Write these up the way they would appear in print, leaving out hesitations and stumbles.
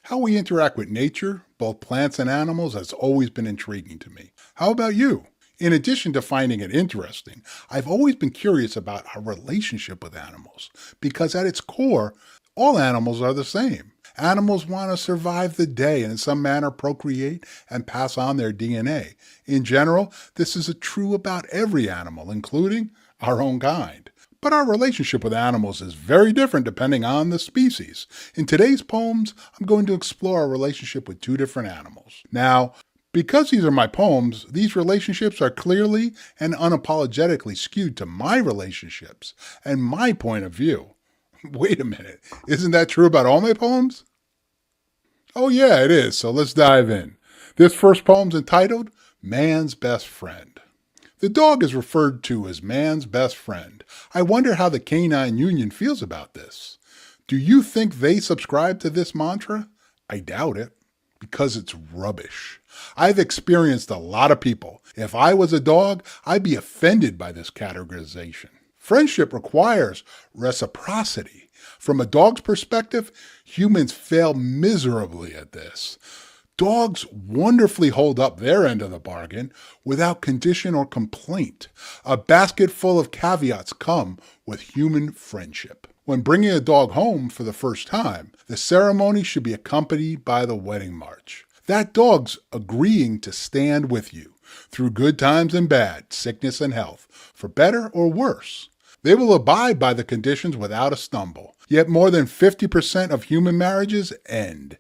How we interact with nature, both plants and animals, has always been intriguing to me. How about you? In addition to finding it interesting, I've always been curious about our relationship with animals, because at its core, all animals are the same. Animals want to survive the day and in some manner procreate and pass on their DNA. In general, this is true about every animal, including our own kind. But our relationship with animals is very different depending on the species. In today's poems, I'm going to explore our relationship with two different animals. Now, because these are my poems, these relationships are clearly and unapologetically skewed to my relationships and my point of view. Wait a minute, isn't that true about all my poems? Oh yeah, it is, so let's dive in. This first poem's entitled, Man's Best Friend. The dog is referred to as man's best friend. I wonder how the canine union feels about this. Do you think they subscribe to this mantra? I doubt it, because it's rubbish. I've experienced a lot of people. If I was a dog, I'd be offended by this categorization. Friendship requires reciprocity. From a dog's perspective, humans fail miserably at this. Dogs wonderfully hold up their end of the bargain without condition or complaint. A basket full of caveats come with human friendship. When bringing a dog home for the first time, the ceremony should be accompanied by the wedding march. That dog's agreeing to stand with you through good times and bad, sickness and health, for better or worse. They will abide by the conditions without a stumble. Yet more than 50% of human marriages end.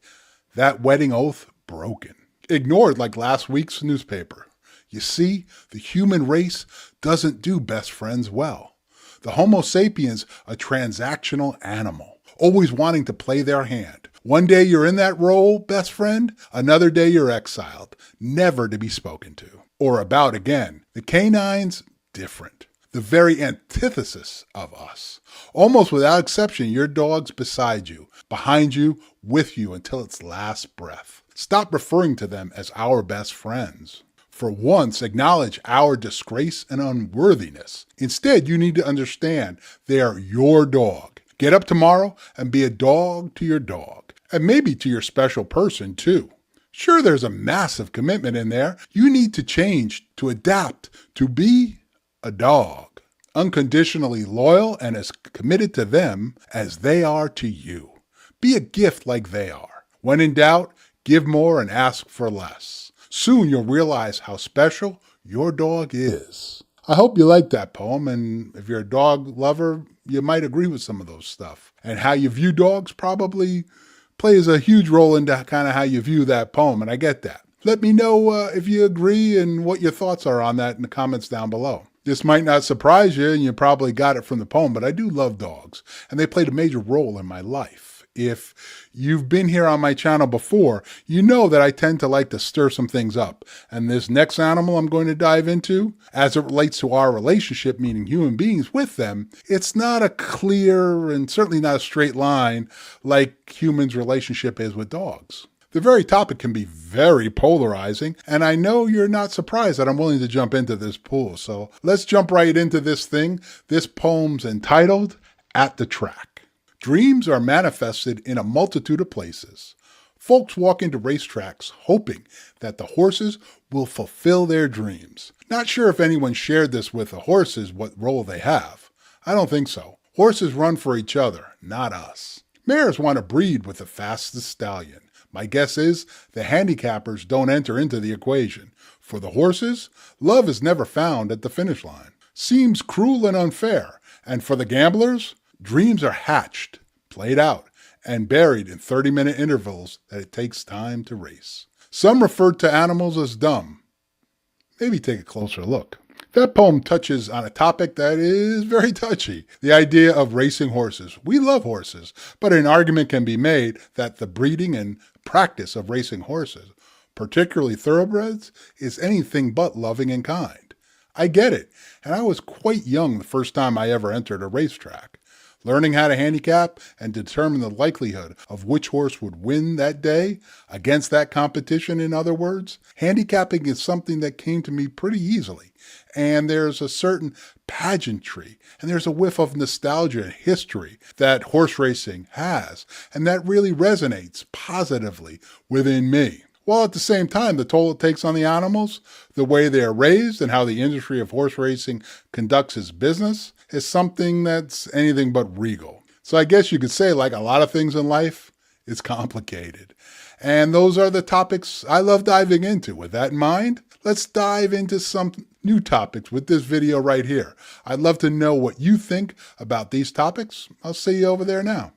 That wedding oath broken. Ignored like last week's newspaper. You see, the human race doesn't do best friends well. The Homo sapiens, a transactional animal, always wanting to play their hand. One day you're in that role, best friend, another day you're exiled, never to be spoken to or about again. The canines, different. The very antithesis of us. Almost without exception, your dog's beside you, behind you, with you until its last breath. Stop referring to them as our best friends. For once, acknowledge our disgrace and unworthiness. Instead, you need to understand they are your dog. Get up tomorrow and be a dog to your dog. And maybe to your special person, too. Sure, there's a massive commitment in there. You need to change, to adapt, to be a dog. Unconditionally loyal and as committed to them as they are to you. Be a gift like they are. When in doubt, give more and ask for less. Soon you'll realize how special your dog is. I hope you like that poem, and if you're a dog lover, you might agree with some of those stuff. And how you view dogs probably plays a huge role in kind of how you view that poem, and I get that. Let me know if you agree and what your thoughts are on that in the comments down below. This might not surprise you, and you probably got it from the poem, but I do love dogs, and they played a major role in my life. If you've been here on my channel before, you know that I tend to like to stir some things up. And this next animal I'm going to dive into, as it relates to our relationship, meaning human beings with them, it's not a clear and certainly not a straight line like humans' relationship is with dogs. The very topic can be very polarizing, and I know you're not surprised that I'm willing to jump into this pool. So let's jump right into this thing. This poem's entitled, At the Track. Dreams are manifested in a multitude of places. Folks walk into racetracks hoping that the horses will fulfill their dreams. Not sure if anyone shared this with the horses, what role they have. I don't think so. Horses run for each other, not us. Mares want to breed with the fastest stallion. My guess is the handicappers don't enter into the equation. For the horses, love is never found at the finish line. Seems cruel and unfair. And for the gamblers, dreams are hatched, played out, and buried in 30-minute intervals that it takes time to race. Some refer to animals as dumb. Maybe take a closer look. That poem touches on a topic that is very touchy, the idea of racing horses. We love horses, but an argument can be made that the breeding and practice of racing horses, particularly thoroughbreds, is anything but loving and kind. I get it, and I was quite young the first time I ever entered a racetrack. Learning how to handicap and determine the likelihood of which horse would win that day against that competition, in other words, handicapping is something that came to me pretty easily. And there's a certain pageantry and there's a whiff of nostalgia and history that horse racing has, and that really resonates positively within me. While at the same time, the toll it takes on the animals, the way they are raised, and how the industry of horse racing conducts its business is something that's anything but regal. So I guess you could say, like a lot of things in life, it's complicated. And those are the topics I love diving into. With that in mind, let's dive into some new topics with this video right here. I'd love to know what you think about these topics. I'll see you over there now.